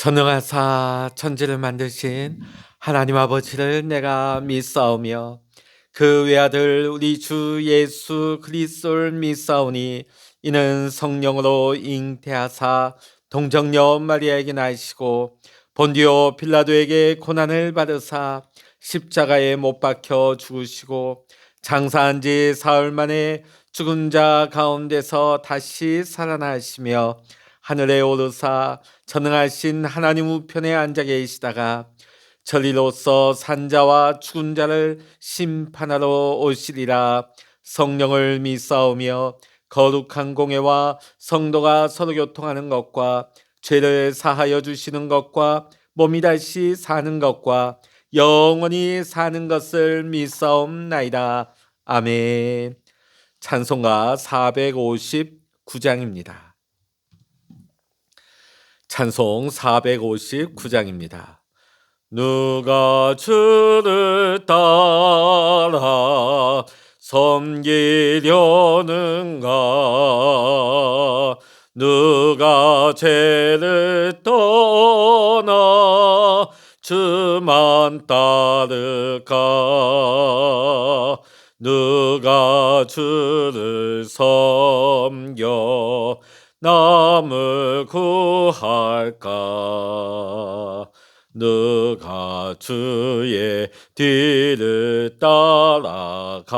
전능하사 천지를 만드신 하나님 아버지를 내가 믿사오며 그 외아들 우리 주 예수 그리스도를 믿사오니 이는 성령으로 잉태하사 동정녀 마리아에게 나시고 본디오 빌라도에게 고난을 받으사 십자가에 못 박혀 죽으시고 장사한 지 사흘 만에 죽은 자 가운데서 다시 살아나시며 하늘에 오르사 전능하신 하나님 우편에 앉아 계시다가 전리로서 산자와 죽은 자를 심판하러 오시리라. 성령을 믿사오며 거룩한 공회와 성도가 서로 교통하는 것과 죄를 사하여 주시는 것과 몸이 다시 사는 것과 영원히 사는 것을 믿사옵나이다. 아멘. 찬송가 459장입니다. 찬송 459장입니다. 누가 주를 따라 섬기려는가? 누가 죄를 떠나 주만 따를까? 누가 주를 섬겨 남을 구할까? 누가 주의 뒤를 따라가려나?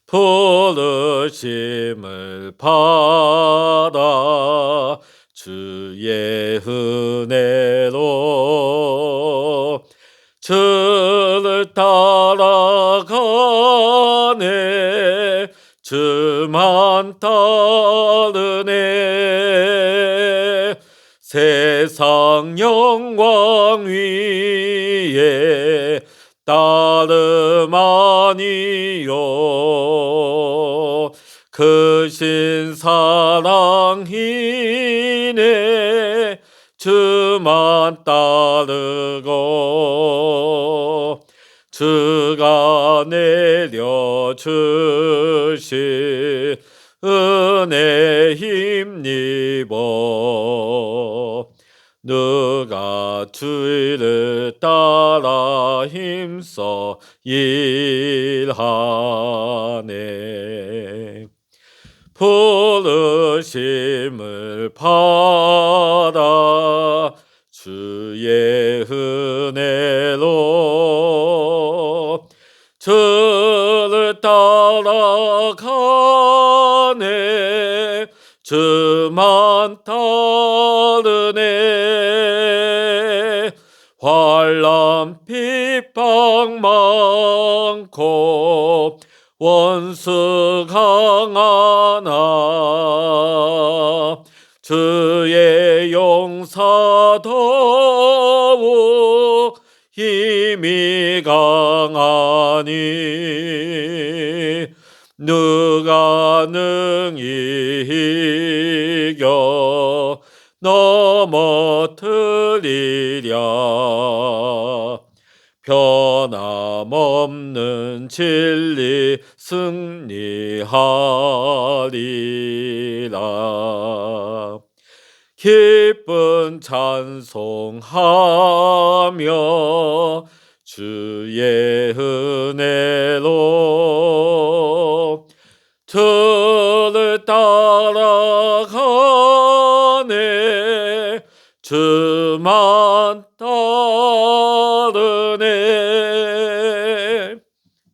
부르심을 받아 주의 은혜로 주를 따라가네. 주만 따르네. 세상 영광 위에 따름 아니요 크신 사랑이네. 주만 따르고 주가 내려주신 은혜 힘입어 누가 주를 따라 힘써 일하네. 부르심을 받아 주의 은혜로 주를 따라가네. 주만 따르네. 환난 핍박 많고 원수 강하나 주의 용사 더욱 힘이 강하니 누가 능히 이겨 넘어뜨리랴. 변함없는 진리 승리하리라. 기쁜 찬송하며 주의 은혜로 주를 따라가네. 주만 따르네.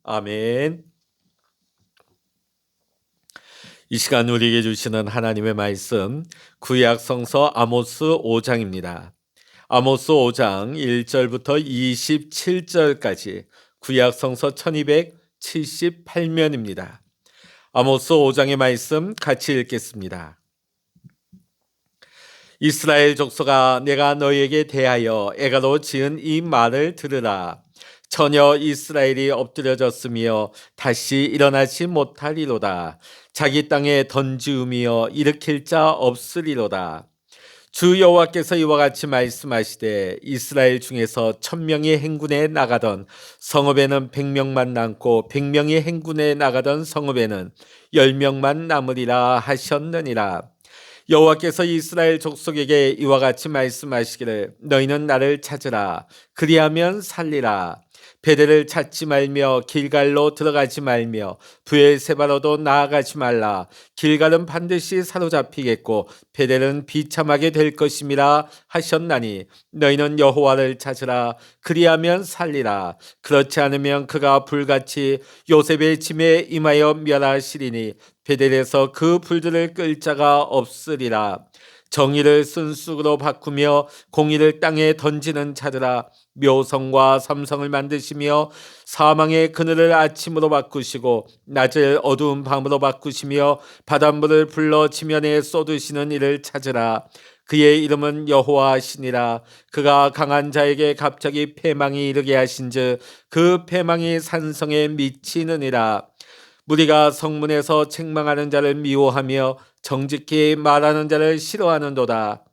아멘. 이 시간 우리에게 주시는 하나님의 말씀 구약 성서 아모스 5장입니다. 아모스 5장 1절부터 27절까지 구약 성서 1278면입니다. 아모스 5장의 말씀 같이 읽겠습니다. 이스라엘 족속아, 내가 너희에게 대하여 애가로 지은 이 말을 들으라. 전혀 이스라엘이 엎드려졌으며 다시 일어나지 못하리로다. 자기 땅에 던지우며 일으킬 자 없으리로다. 주 여호와께서 이와 같이 말씀하시되 이스라엘 중에서 1000명이 행군에 나가던 성읍에는 100명만 남고 100명이 행군에 나가던 성읍에는 10명만 남으리라 하셨느니라. 여호와께서 이스라엘 족속에게 이와 같이 말씀하시기를 너희는 나를 찾으라 그리하면 살리라. 베델을 찾지 말며 길갈로 들어가지 말며 브엘세바로도 나아가지 말라. 길갈은 반드시 사로잡히겠고 베델은 비참하게 될 것임이라 하셨나니 너희는 여호와를 찾으라 그리하면 살리라. 그렇지 않으면 그가 불같이 요셉의 짐에 임하여 멸하시리니 베델에서 그 불들을 끌 자가 없으리라. 정의를 쓴쑥으로 바꾸며 공의를 땅에 던지는 자들아 묘성과 삼성을 만드시며 사망의 그늘을 아침으로 바꾸시고 낮을 어두운 밤으로 바꾸시며 바닷물을 불러 지면에 쏟으시는 이를 찾으라. 그의 이름은 여호와시니라. 그가 강한 자에게 갑자기 패망이 이르게 하신즉 그 패망이 산성에 미치느니라. 무리가 성문에서 책망하는 자를 미워하며 정직히 말하는 자를 싫어하는도다.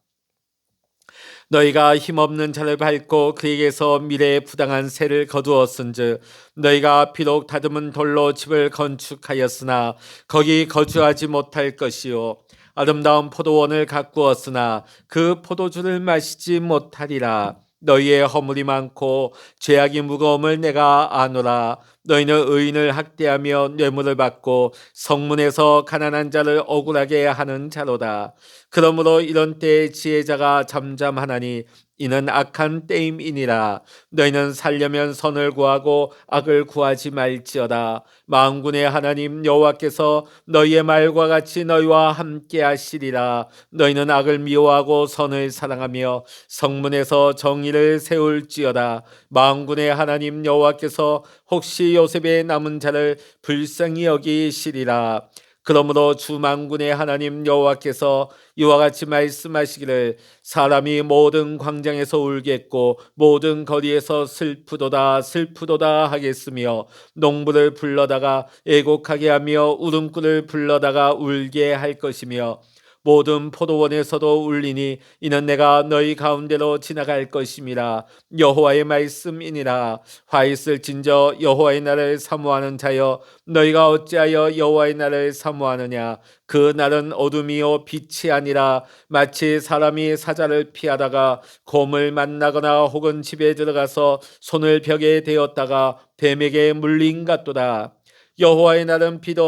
너희가 힘없는 자를 밟고 그에게서 미래에 부당한 세를 거두었은즉 너희가 비록 다듬은 돌로 집을 건축하였으나 거기 거주하지 못할 것이요 아름다운 포도원을 가꾸었으나 그 포도주를 마시지 못하리라. 너희의 허물이 많고 죄악이 무거움을 내가 아노라. 너희는 의인을 학대하며 뇌물을 받고 성문에서 가난한 자를 억울하게 하는 자로다. 그러므로 이런 때에 지혜자가 잠잠하나니 이는 악한 때임이니라. 너희는 살려면 선을 구하고 악을 구하지 말지어다. 만군의 하나님 여호와께서 너희의 말과 같이 너희와 함께 하시리라. 너희는 악을 미워하고 선을 사랑하며 성문에서 정의를 세울지어다. 만군의 하나님 여호와께서 혹시 요셉의 남은 자를 불쌍히 여기시리라. 그러므로 주 만군의 하나님 여호와께서 이와 같이 말씀하시기를 사람이 모든 광장에서 울겠고 모든 거리에서 슬프도다 슬프도다 하겠으며 농부를 불러다가 애곡하게 하며 울음꾼을 불러다가 울게 할 것이며 모든 포도원에서도 울리니 이는 내가 너희 가운데로 지나갈 것임이라. 여호와의 말씀이니라. 화 있을진저 여호와의 날을 사모하는 자여 너희가 어찌하여 여호와의 날을 사모하느냐. 그 날은 어둠이요 빛이 아니라 마치 사람이 사자를 피하다가 곰을 만나거나 혹은 집에 들어가서 손을 벽에 대었다가 뱀에게 물린 같도다. 여호와의 날은 빛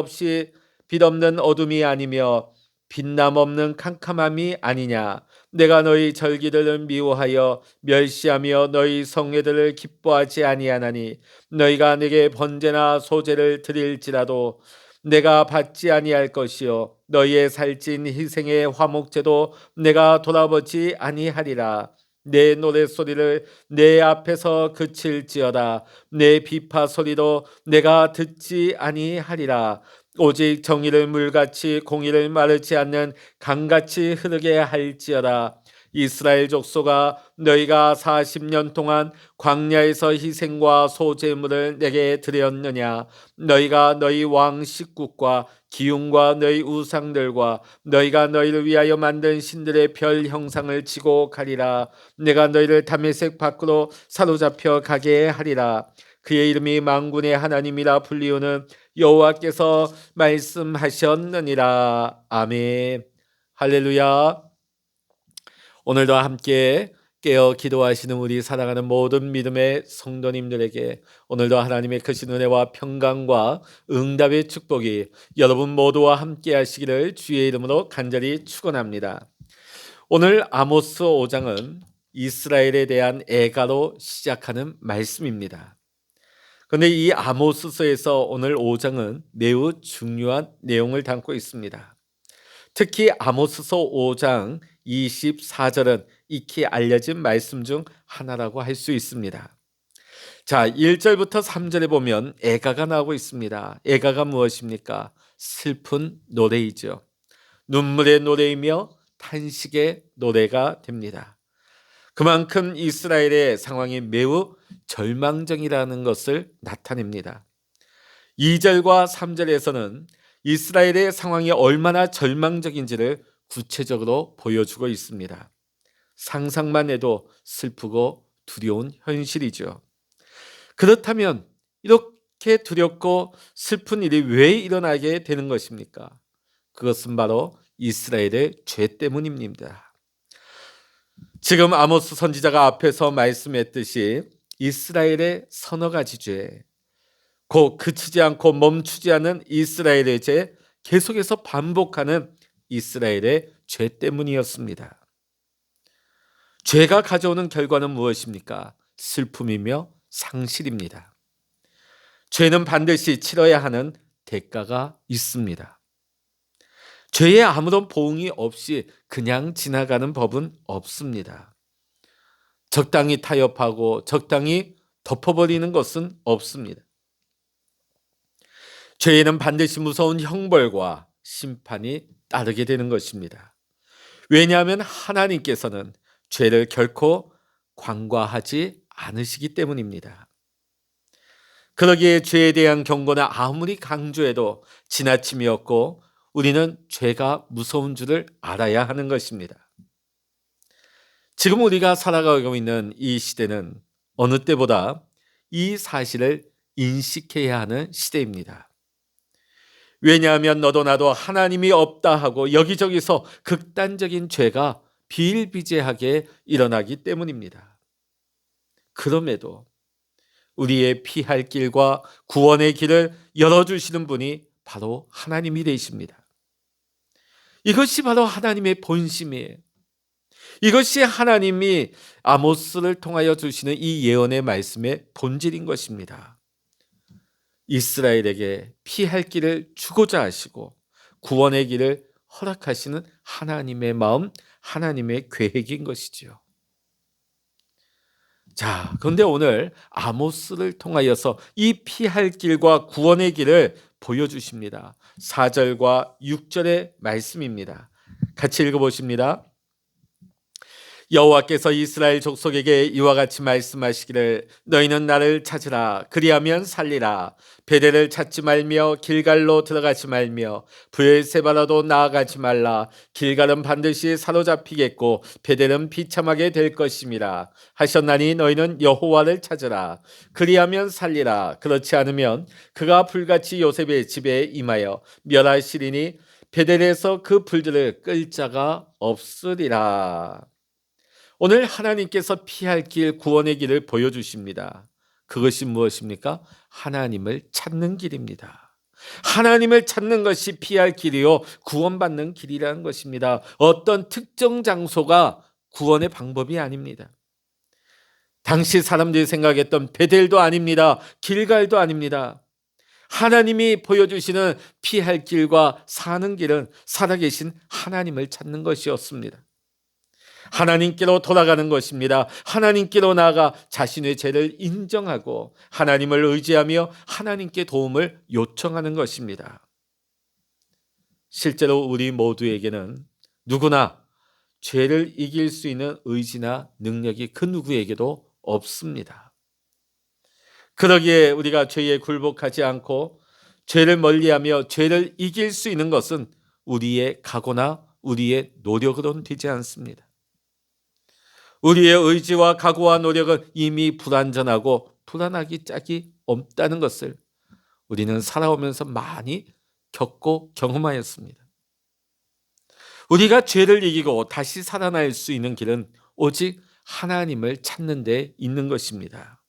없는 어둠이 아니며 빛남 없는 캄캄함이 아니냐. 내가 너희 절기들을 미워하여 멸시하며 너희 성회들을 기뻐하지 아니하나니 너희가 내게 번제나 소제를 드릴지라도 내가 받지 아니할 것이요 너희의 살찐 희생의 화목제도 내가 돌아보지 아니하리라. 내 노랫소리를 내 앞에서 그칠지어다. 내 비파 소리도 내가 듣지 아니하리라. 오직 정의를 물같이 공의를 마르지 않는 강같이 흐르게 할지어다. 이스라엘 족속아 너희가 40년 동안 광야에서 희생과 소제물을 내게 드렸느냐. 너희가 너희 왕 식국과 기운과 너희 우상들과 너희가 너희를 위하여 만든 신들의 별 형상을 지고 가리라. 내가 너희를 다메섹 밖으로 사로잡혀 가게 하리라. 그의 이름이 만군의 하나님이라 불리우는 여호와께서 말씀하셨느니라. 아멘. 할렐루야. 오늘도 함께 깨어 기도하시는 우리 사랑하는 모든 믿음의 성도님들에게 오늘도 하나님의 크신 은혜와 평강과 응답의 축복이 여러분 모두와 함께 하시기를 주의 이름으로 간절히 축원합니다. 오늘 아모스 5장은 이스라엘에 대한 애가로 시작하는 말씀입니다. 그런데 이 아모스서에서 오늘 5장은 매우 중요한 내용을 담고 있습니다. 특히 아모스서 5장 24절은 익히 알려진 말씀 중 하나라고 할 수 있습니다. 자, 1절부터 3절에 보면 애가가 나오고 있습니다. 애가가 무엇입니까? 슬픈 노래이죠. 눈물의 노래이며 탄식의 노래가 됩니다. 그만큼 이스라엘의 상황이 매우 절망적이라는 것을 나타냅니다. 2절과 3절에서는 이스라엘의 상황이 얼마나 절망적인지를 구체적으로 보여주고 있습니다. 상상만 해도 슬프고 두려운 현실이죠. 그렇다면 이렇게 두렵고 슬픈 일이 왜 일어나게 되는 것입니까? 그것은 바로 이스라엘의 죄 때문입니다. 지금 아모스 선지자가 앞에서 말씀했듯이 이스라엘의 서너 가지 죄, 곧 그치지 않고 멈추지 않는 이스라엘의 죄, 계속해서 반복하는 이스라엘의 죄 때문이었습니다. 죄가 가져오는 결과는 무엇입니까? 슬픔이며 상실입니다. 죄는 반드시 치러야 하는 대가가 있습니다. 죄에 아무런 보응이 없이 그냥 지나가는 법은 없습니다. 적당히 타협하고 적당히 덮어버리는 것은 없습니다. 죄에는 반드시 무서운 형벌과 심판이 따르게 되는 것입니다. 왜냐하면 하나님께서는 죄를 결코 관과하지 않으시기 때문입니다. 그러기에 죄에 대한 경고는 아무리 강조해도 지나침이 없고 우리는 죄가 무서운 줄을 알아야 하는 것입니다. 지금 우리가 살아가고 있는 이 시대는 어느 때보다 이 사실을 인식해야 하는 시대입니다. 왜냐하면 너도 나도 하나님이 없다 하고 여기저기서 극단적인 죄가 비일비재하게 일어나기 때문입니다. 그럼에도 우리의 피할 길과 구원의 길을 열어주시는 분이 바로 하나님이 되십니다. 이것이 바로 하나님의 본심이에요. 이것이 하나님이 아모스를 통하여 주시는 이 예언의 말씀의 본질인 것입니다. 이스라엘에게 피할 길을 주고자 하시고 구원의 길을 허락하시는 하나님의 마음, 하나님의 계획인 것이지요. 자, 그런데 오늘 아모스를 통하여서 이 피할 길과 구원의 길을 보여주십니다. 4절과 6절의 말씀입니다. 같이 읽어보십니다. 여호와께서 이스라엘 족속에게 이와 같이 말씀하시기를 너희는 나를 찾으라 그리하면 살리라. 베델을 찾지 말며 길갈로 들어가지 말며 브엘세바라도 나아가지 말라. 길갈은 반드시 사로잡히겠고 베델은 비참하게 될 것임이라 하셨나니 너희는 여호와를 찾으라 그리하면 살리라. 그렇지 않으면 그가 불같이 요셉의 집에 임하여 멸하시리니 베델에서 그 불들을 끌 자가 없으리라. 오늘 하나님께서 피할 길, 구원의 길을 보여주십니다. 그것이 무엇입니까? 하나님을 찾는 길입니다. 하나님을 찾는 것이 피할 길이요 구원받는 길이라는 것입니다. 어떤 특정 장소가 구원의 방법이 아닙니다. 당시 사람들이 생각했던 베델도 아닙니다. 길갈도 아닙니다. 하나님이 보여주시는 피할 길과 사는 길은 살아계신 하나님을 찾는 것이었습니다. 하나님께로 돌아가는 것입니다. 하나님께로 나아가 자신의 죄를 인정하고 하나님을 의지하며 하나님께 도움을 요청하는 것입니다. 실제로 우리 모두에게는 누구나 죄를 이길 수 있는 의지나 능력이 그 누구에게도 없습니다. 그러기에 우리가 죄에 굴복하지 않고 죄를 멀리하며 죄를 이길 수 있는 것은 우리의 각오나 우리의 노력으로는 되지 않습니다. 우리의 의지와 각오와 노력은 이미 불완전하고 불안하기 짝이 없다는 것을 우리는 살아오면서 많이 겪고 경험하였습니다. 우리가 죄를 이기고 다시 살아날 수 있는 길은 오직 하나님을 찾는 데 있는 것입니다.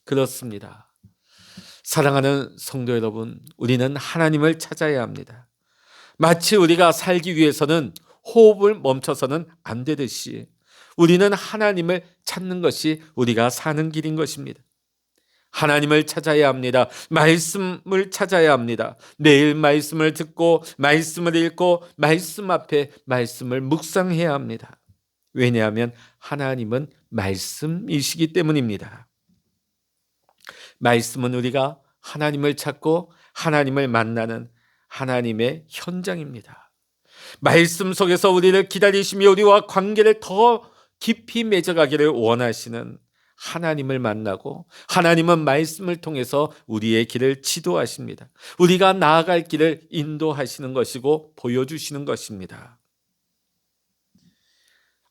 그렇습니다. 사랑하는 성도 여러분, 우리는 하나님을 찾아야 합니다. 마치 우리가 살기 위해서는 호흡을 멈춰서는 안 되듯이 우리는 하나님을 찾는 것이 우리가 사는 길인 것입니다. 하나님을 찾아야 합니다. 말씀을 찾아야 합니다. 매일 말씀을 듣고 말씀을 읽고 말씀 앞에 말씀을 묵상해야 합니다. 왜냐하면 하나님은 말씀이시기 때문입니다. 말씀은 우리가 하나님을 찾고 하나님을 만나는 하나님의 현장입니다. 말씀 속에서 우리를 기다리시며 우리와 관계를 더 깊이 맺어가기를 원하시는 하나님을 만나고 하나님은 말씀을 통해서 우리의 길을 지도하십니다. 우리가 나아갈 길을 인도하시는 것이고 보여주시는 것입니다.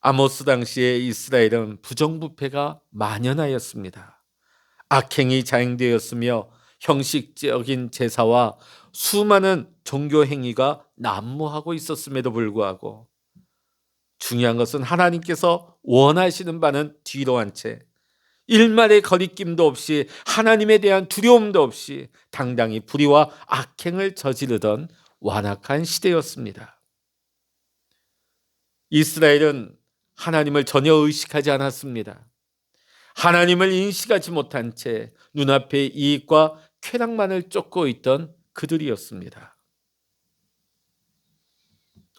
아모스 당시에 이스라엘은 부정부패가 만연하였습니다. 악행이 자행되었으며 형식적인 제사와 수많은 종교 행위가 난무하고 있었음에도 불구하고 중요한 것은 하나님께서 원하시는 바는 뒤로 한 채 일말의 거리낌도 없이 하나님에 대한 두려움도 없이 당당히 불의와 악행을 저지르던 완악한 시대였습니다. 이스라엘은 하나님을 전혀 의식하지 않았습니다. 하나님을 인식하지 못한 채 눈앞의 이익과 쾌락만을 쫓고 있던 그들이었습니다.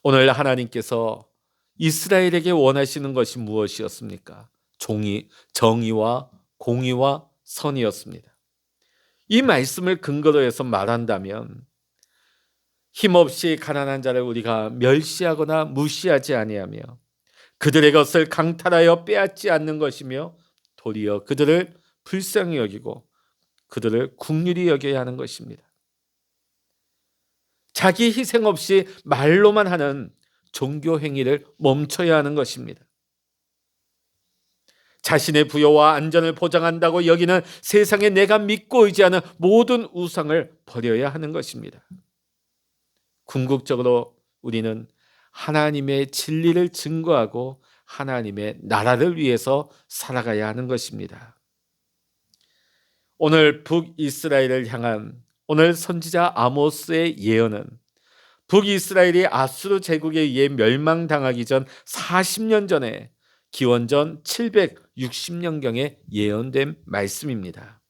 오늘 하나님께서 이스라엘에게 원하시는 것이 무엇이었습니까? 정의와 공의와 선이었습니다. 이 말씀을 근거로 해서 말한다면 힘없이 가난한 자를 우리가 멸시하거나 무시하지 아니하며 그들의 것을 강탈하여 빼앗지 않는 것이며 도리어 그들을 불쌍히 여기고 그들을 긍휼히 여겨야 하는 것입니다. 자기 희생 없이 말로만 하는 종교 행위를 멈춰야 하는 것입니다. 자신의 부여와 안전을 보장한다고 여기는 세상에 내가 믿고 의지하는 모든 우상을 버려야 하는 것입니다. 궁극적으로 우리는 하나님의 진리를 증거하고 하나님의 나라를 위해서 살아가야 하는 것입니다. 오늘 북이스라엘을 향한 오늘 선지자 아모스의 예언은 북이스라엘이 아수르 제국에 의해 멸망당하기 전 40년 전에 기원전 760년경에 예언된 말씀입니다.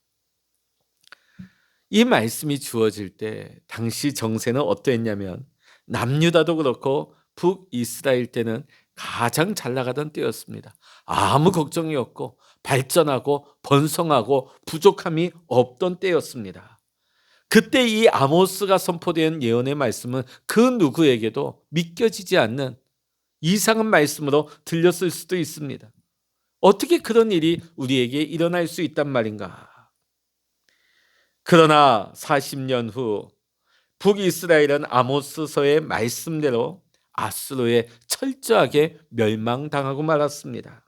이 말씀이 주어질 때 당시 정세는 어떠했냐면 남유다도 그렇고 북이스라엘 때는 가장 잘 나가던 때였습니다. 아무 걱정이 없고 발전하고 번성하고 부족함이 없던 때였습니다. 그때 이 아모스가 선포된 예언의 말씀은 그 누구에게도 믿겨지지 않는 이상한 말씀으로 들렸을 수도 있습니다. 어떻게 그런 일이 우리에게 일어날 수 있단 말인가? 그러나 40년 후 북이스라엘은 아모스서의 말씀대로 아수르에 철저하게 멸망당하고 말았습니다.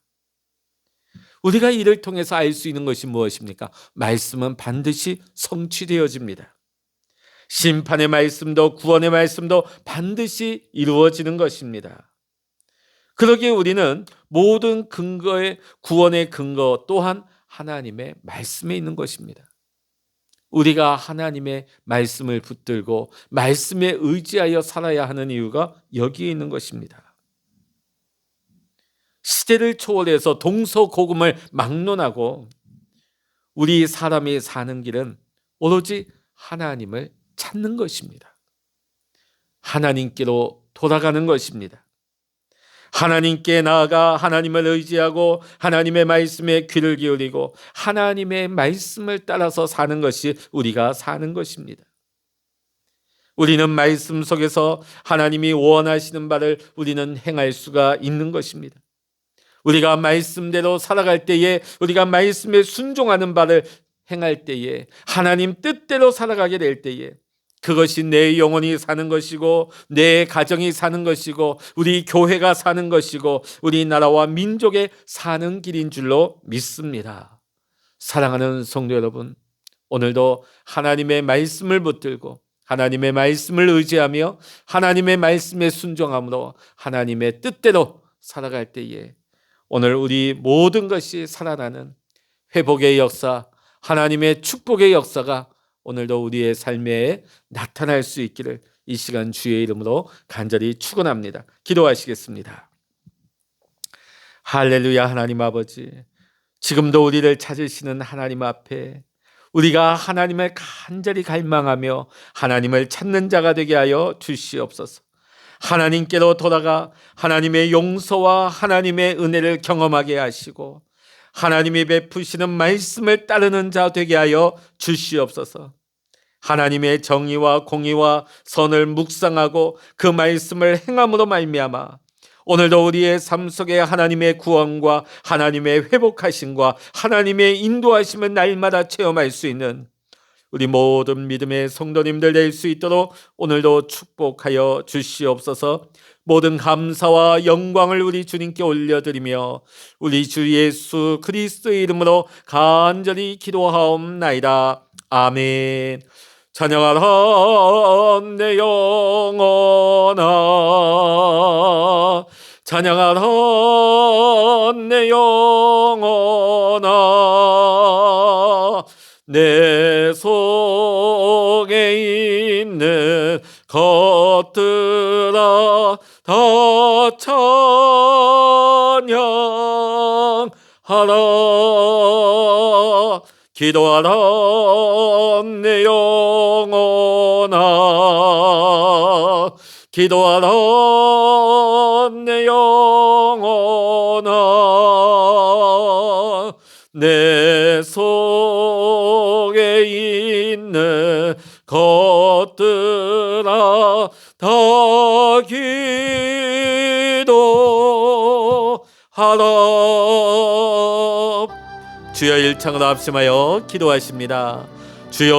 우리가 이를 통해서 알 수 있는 것이 무엇입니까? 말씀은 반드시 성취되어집니다. 심판의 말씀도 구원의 말씀도 반드시 이루어지는 것입니다. 그러기에 우리는 모든 구원의 근거 또한 하나님의 말씀에 있는 것입니다. 우리가 하나님의 말씀을 붙들고 말씀에 의지하여 살아야 하는 이유가 여기에 있는 것입니다. 시대를 초월해서 동서고금을 막론하고 우리 사람이 사는 길은 오로지 하나님을 찾는 것입니다. 하나님께로 돌아가는 것입니다. 하나님께 나아가 하나님을 의지하고 하나님의 말씀에 귀를 기울이고 하나님의 말씀을 따라서 사는 것이 우리가 사는 것입니다. 우리는 말씀 속에서 하나님이 원하시는 바를 우리는 행할 수가 있는 것입니다. 우리가 말씀대로 살아갈 때에 우리가 말씀에 순종하는 바를 행할 때에 하나님 뜻대로 살아가게 될 때에 그것이 내 영혼이 사는 것이고 내 가정이 사는 것이고 우리 교회가 사는 것이고 우리나라와 민족의 사는 길인 줄로 믿습니다. 사랑하는 성도 여러분, 오늘도 하나님의 말씀을 붙들고 하나님의 말씀을 의지하며 하나님의 말씀에 순종함으로 하나님의 뜻대로 살아갈 때에 오늘 우리 모든 것이 살아나는 회복의 역사, 하나님의 축복의 역사가 오늘도 우리의 삶에 나타날 수 있기를 이 시간 주의 이름으로 간절히 축원합니다. 기도하시겠습니다. 할렐루야. 하나님 아버지, 지금도 우리를 찾으시는 하나님 앞에 우리가 하나님을 간절히 갈망하며 하나님을 찾는 자가 되게 하여 주시옵소서. 하나님께로 돌아가 하나님의 용서와 하나님의 은혜를 경험하게 하시고 하나님이 베푸시는 말씀을 따르는 자 되게 하여 주시옵소서. 하나님의 정의와 공의와 선을 묵상하고 그 말씀을 행함으로 말미암아 오늘도 우리의 삶 속에 하나님의 구원과 하나님의 회복하심과 하나님의 인도하심을 날마다 체험할 수 있는 우리 모든 믿음의 성도님들 될 수 있도록 오늘도 축복하여 주시옵소서. 모든 감사와 영광을 우리 주님께 올려드리며 우리 주 예수 그리스도의 이름으로 간절히 기도하옵나이다. 아멘. 찬양하라 내 영혼아, 찬양하라 내 영혼아, 내 속에 있는 것들아 다 찬양하라. 기도하라 내 영혼아, 기도하라 내 영혼아, 내 속에 있는 것들아 다 기도하라. 주여 일창으로 합심하여 기도하십니다. 주여